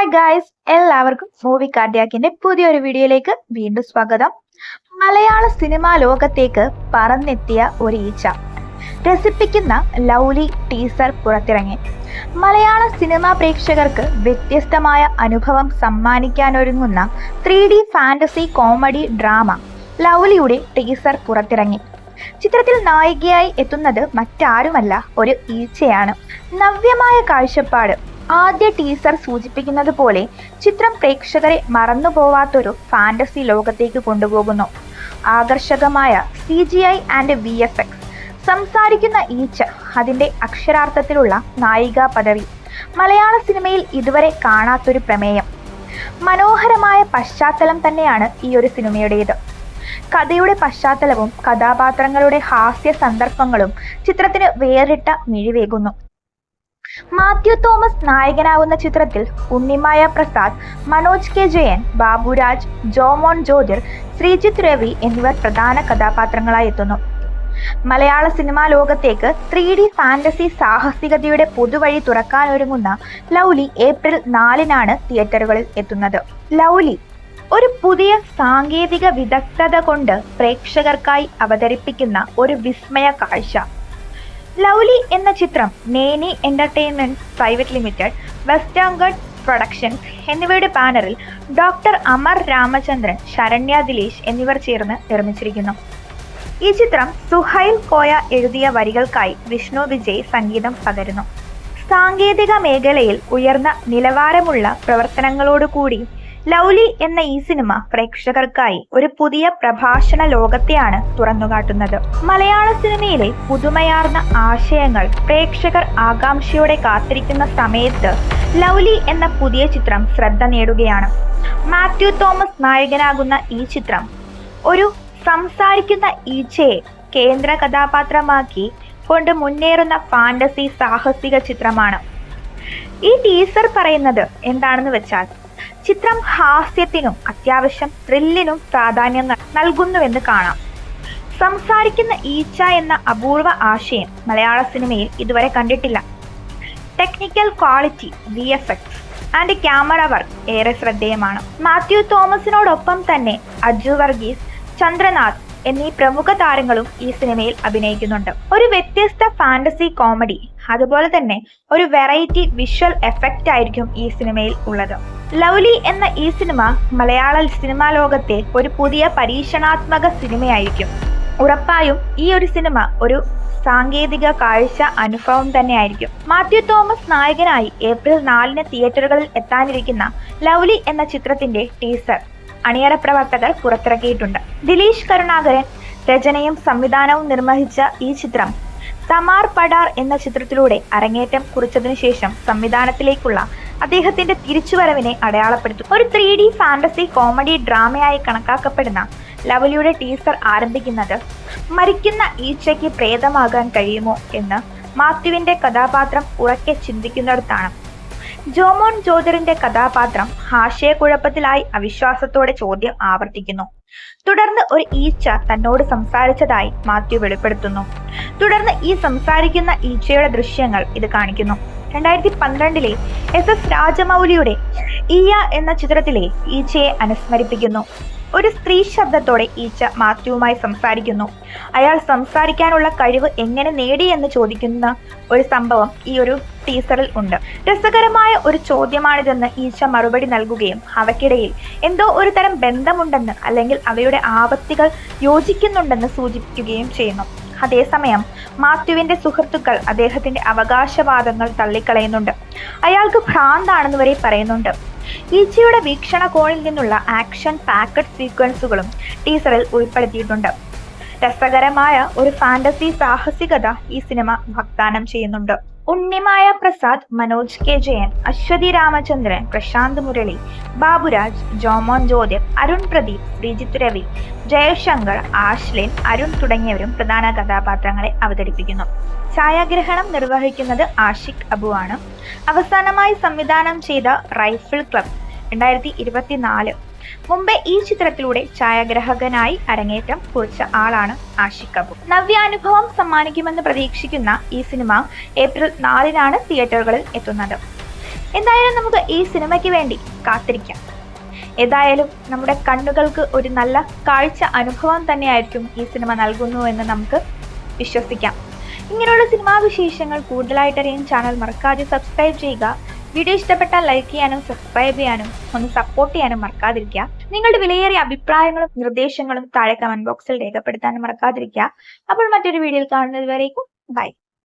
Hi guys, എല്ലാവർക്കും movie കാർഡിയാക്കിന്റെ പുതിയൊരു വീഡിയോയിലേക്ക് വീണ്ടും സ്വാഗതം. മലയാള സിനിമാ ലോകത്തേക്ക് പറന്നെത്തിയ ഒരു ഈച്ച രസിപ്പിക്കുന്ന ലൗലി ടീസർ പുറത്തിറങ്ങി. മലയാള സിനിമാ പ്രേക്ഷകർക്ക് വ്യത്യസ്തമായ അനുഭവം സമ്മാനിക്കാനൊരുങ്ങുന്ന 3D ഫാന്റസി കോമഡി ഡ്രാമ ലൗലിയുടെ ടീസർ പുറത്തിറങ്ങി. ചിത്രത്തിൽ നായികയായി എത്തുന്നത് മറ്റാരുമല്ല, ഒരു ഈച്ചയാണ്. നവ്യമായ കാഴ്ചപ്പാട്. ആദ്യ ടീസർ സൂചിപ്പിക്കുന്നത് പോലെ ചിത്രം പ്രേക്ഷകരെ മറന്നുപോവാത്തൊരു ഫാന്റസി ലോകത്തേക്ക് കൊണ്ടുപോകുന്നു. ആകർഷകമായ CGI ആൻഡ് VFX, സംസാരിക്കുന്ന ഈച്ച, അതിൻ്റെ അക്ഷരാർത്ഥത്തിലുള്ള നായികാ പദവി. മലയാള സിനിമയിൽ ഇതുവരെ കാണാത്തൊരു പ്രമേയം. മനോഹരമായ പശ്ചാത്തലം തന്നെയാണ് ഈ ഒരു സിനിമയുടേത്. കഥയുടെ പശ്ചാത്തലവും കഥാപാത്രങ്ങളുടെ ഹാസ്യ സന്ദർഭങ്ങളും ചിത്രത്തിന് വേറിട്ട മിഴിവേകുന്നു. മാത്യു തോമസ് നായകനാകുന്ന ചിത്രത്തിൽ ഉണ്ണിമായ പ്രസാദ്, മനോജ് കെ ജയൻ, ബാബുരാജ്, ജോമോൻ ജ്യോതിർ, ശ്രീജിത്ത് രവി എന്നിവർ പ്രധാന കഥാപാത്രങ്ങളായി എത്തുന്നു. മലയാള സിനിമാ ലോകത്തേക്ക് 3D ഫാന്റസി സാഹസികതയുടെ പുതുവഴി തുറക്കാനൊരുങ്ങുന്ന ലൗലി ഏപ്രിൽ 4-നാണ് തിയേറ്ററുകളിൽ എത്തുന്നത്. ലൗലി ഒരു പുതിയ സാങ്കേതിക വിദഗ്ധത കൊണ്ട് പ്രേക്ഷകർക്കായി അവതരിപ്പിക്കുന്ന ഒരു വിസ്മയ കാഴ്ച. ലൗലി എന്ന ചിത്രം Neni entertainment private limited, western ഗഡ് പ്രൊഡക്ഷൻസ് എന്നിവയുടെ ബാനറിൽ ഡോക്ടർ അമർ രാമചന്ദ്രൻ, ശരണ്യ ദിലീഷ് എന്നിവർ ചേർന്ന് നിർമ്മിച്ചിരിക്കുന്നു. ഈ ചിത്രം സുഹൈൽ കോയ എഴുതിയ വരികൾക്കായി വിഷ്ണു വിജയ് സംഗീതം പകരുന്നു. സാങ്കേതിക മേഖലയിൽ ഉയർന്ന നിലവാരമുള്ള പ്രവർത്തനങ്ങളോടുകൂടി ലൗലി എന്ന ഈ സിനിമ പ്രേക്ഷകർക്കായി ഒരു പുതിയ പ്രഭാഷണ ലോകത്തെയാണ് തുറന്നുകാട്ടുന്നത്. മലയാള സിനിമയിലെ പുതുമയാർന്ന ആശയങ്ങൾ പ്രേക്ഷകർ ആകാംക്ഷയോടെ കാത്തിരിക്കുന്ന സമയത്ത് ലൗലി എന്ന പുതിയ ചിത്രം ശ്രദ്ധ നേടുകയാണ്. മാത്യു തോമസ് നായകനാകുന്ന ഈ ചിത്രം ഒരു സംസാരിക്കുന്ന ഈച്ചയെ കേന്ദ്ര കഥാപാത്രമാക്കി കൊണ്ട് മുന്നേറുന്ന ഫാന്റസി സാഹസിക ചിത്രമാണ്. ഈ ടീസർ പറയുന്നത് എന്താണെന്ന് വെച്ചാൽ, ചിത്രം ഹാസ്യത്തിനും അത്യാവശ്യം ത്രില്ലിനും പ്രാധാന്യം നൽകുന്നുവെന്ന് കാണാം. സംസാരിക്കുന്ന ഈച്ച എന്ന അപൂർവ ആശയം മലയാള സിനിമയിൽ ഇതുവരെ കണ്ടിട്ടില്ല. Technical quality, VFX and camera work ഏറെ ശ്രദ്ധേയമാണ്. മാത്യു തോമസിനോടൊപ്പം തന്നെ അജു വർഗീസ്, ചന്ദ്രനാഥ് എന്നീ പ്രമുഖ താരങ്ങളും ഈ സിനിമയിൽ അഭിനയിക്കുന്നുണ്ട്. ഒരു വ്യത്യസ്ത ഫാന്റസി കോമഡി, അതുപോലെ തന്നെ ഒരു വെറൈറ്റി വിഷ്വൽ എഫക്റ്റ് ആയിരിക്കും ഈ സിനിമയിൽ ഉള്ളത്. ലൗലി എന്ന ഈ സിനിമ മലയാള സിനിമാ ലോകത്തെ ഒരു പുതിയ പരീക്ഷണാത്മക സിനിമയായിരിക്കും. ഉറപ്പായും ഈ ഒരു സിനിമ ഒരു സാങ്കേതിക കാഴ്ച അനുഭവം തന്നെയായിരിക്കും. മാത്യു തോമസ് നായകനായി ഏപ്രിൽ 4-ന് തിയേറ്ററുകളിൽ എത്താനിരിക്കുന്ന ലൗലി എന്ന ചിത്രത്തിന്റെ ടീസർ അണിയറ പ്രവർത്തകർ പുറത്തിറക്കിയിട്ടുണ്ട്. ദിലീഷ് കരുണാകരൻ രചനയും സംവിധാനവും നിർവഹിച്ച ഈ ചിത്രം തമാർ പടാർ എന്ന ചിത്രത്തിലൂടെ അരങ്ങേറ്റം കുറിച്ചതിനു ശേഷം സംവിധാനത്തിലേക്കുള്ള അദ്ദേഹത്തിന്റെ തിരിച്ചുവരവിനെ അടയാളപ്പെടുത്തും. ഒരു 3D ഫാന്റസി കോമഡി ഡ്രാമയായി കണക്കാക്കപ്പെടുന്ന ലൗലിയുടെ ടീസർ ആരംഭിക്കുന്നത് മരിക്കുന്ന ഈച്ചയ്ക്ക് പ്രേതമാകാൻ കഴിയുമോ എന്ന് മാത്യുവിന്റെ കഥാപാത്രം ഉറക്കെ ചിന്തിക്കുന്നിടത്താണ്. ജോമോൻ ജ്യോതിറിന്റെ കഥാപാത്രം ആശയക്കുഴപ്പത്തിലായി അവിശ്വാസത്തോടെ ചോദ്യം ആവർത്തിക്കുന്നു. തുടർന്ന് ഒരു ഈച്ച തന്നോട് സംസാരിച്ചതായി മാത്യു വെളിപ്പെടുത്തുന്നു. തുടർന്ന് ഈ സംസാരിക്കുന്ന ഈച്ചയുടെ ദൃശ്യങ്ങൾ ഇത് കാണിക്കുന്നു. 2012-ലെ SS രാജമൗലിയുടെ ഈയ എന്ന ചിത്രത്തിലെ ഈച്ചയെ അനുസ്മരിപ്പിക്കുന്നു. ഒരു സ്ത്രീ ശബ്ദത്തോടെ ഈച്ച മാത്യുവുമായി സംസാരിക്കുന്നു. അയാൾ സംസാരിക്കാനുള്ള കഴിവ് എങ്ങനെ നേടി എന്ന് ചോദിക്കുന്ന ഒരു സംഭവം ഈ ഒരു ടീസറിൽ ഉണ്ട്. രസകരമായ ഒരു ചോദ്യമാണിതെന്ന് ഈച്ച മറുപടി നൽകുകയും അവയ്ക്കിടയിൽ എന്തോ ഒരു തരം ബന്ധമുണ്ടെന്ന് അല്ലെങ്കിൽ അവയുടെ ആപത്തികൾ യോജിക്കുന്നുണ്ടെന്ന് സൂചിപ്പിക്കുകയും ചെയ്യുന്നു. അതേസമയം മാത്യുവിന്റെ സുഹൃത്തുക്കൾ അദ്ദേഹത്തിന്റെ അവകാശവാദങ്ങൾ തള്ളിക്കളയുന്നുണ്ട്. അയാൾക്ക് ഭ്രാന്താണെന്ന് വരെ പറയുന്നുണ്ട്. ഈച്ചയുടെ വീക്ഷണകോണിൽ നിന്നുള്ള ആക്ഷൻ പാക്കഡ് സീക്വൻസുകളും ടീസറിൽ ഉൾപ്പെടുത്തിയിട്ടുണ്ട്. രസകരമായ ഒരു ഫാന്റസി സാഹസികത ഈ സിനിമ വാഗ്ദാനം ചെയ്യുന്നുണ്ട്. ഉണ്ണിമായ പ്രസാദ്, മനോജ് കെ ജയൻ, അശ്വതി രാമചന്ദ്രൻ, പ്രശാന്ത് മുരളി, ബാബുരാജ്, ജോമോൻ ജ്യോതിർ, അരുൺ പ്രദീപ്, ശ്രീജിത്ത് രവി, ജയശങ്കർ, ആശ്ലിൻ, അരുൺ തുടങ്ങിയവരും പ്രധാന കഥാപാത്രങ്ങളെ അവതരിപ്പിക്കുന്നു. ഛായാഗ്രഹണം നിർവഹിക്കുന്നത് ആഷിഖ് അബു ആണ്. അവസാനമായി സംവിധാനം ചെയ്ത റൈഫിൾ ക്ലബ് 2024. മുമ്പേ ഈ ചിത്രത്തിലൂടെ ഛായാഗ്രാഹകനായി അരങ്ങേറ്റം കുറിച്ച ആളാണ് ആഷിഖ് കപൂർ. നവ്യാനുഭവം സമ്മാനിക്കുമെന്ന് പ്രതീക്ഷിക്കുന്ന ഈ സിനിമ ഏപ്രിൽ 4-നാണ് തിയേറ്ററുകളിൽ എത്തുന്നത്. എന്തായാലും നമുക്ക് ഈ സിനിമയ്ക്ക് വേണ്ടി കാത്തിരിക്കാം. ഏതായാലും നമ്മുടെ കണ്ണുകൾക്ക് ഒരു നല്ല കാഴ്ച അനുഭവം തന്നെയായിരിക്കും ഈ സിനിമ നൽകുന്നു എന്ന് നമുക്ക് വിശ്വസിക്കാം. ഇങ്ങനെയുള്ള സിനിമാ വിശേഷങ്ങൾ കൂടുതലായിട്ട് അറിയാൻ ചാനൽ മറക്കാതെ സബ്സ്ക്രൈബ് ചെയ്യുക. വീഡിയോ ഇഷ്ടപ്പെട്ടാൽ ലൈക്ക് ചെയ്യാനും സബ്സ്ക്രൈബ് ചെയ്യാനും ഒന്ന് സപ്പോർട്ട് ചെയ്യാനും മറക്കാതിരിക്കുക. നിങ്ങളുടെ വിലയേറിയ അഭിപ്രായങ്ങളും നിർദ്ദേശങ്ങളും താഴെ കമന്റ് ബോക്സിൽ രേഖപ്പെടുത്താനും മറക്കാതിരിക്കുക. അപ്പോൾ മറ്റൊരു വീഡിയോയിൽ കാണുന്നത് വരേക്കും ബൈ.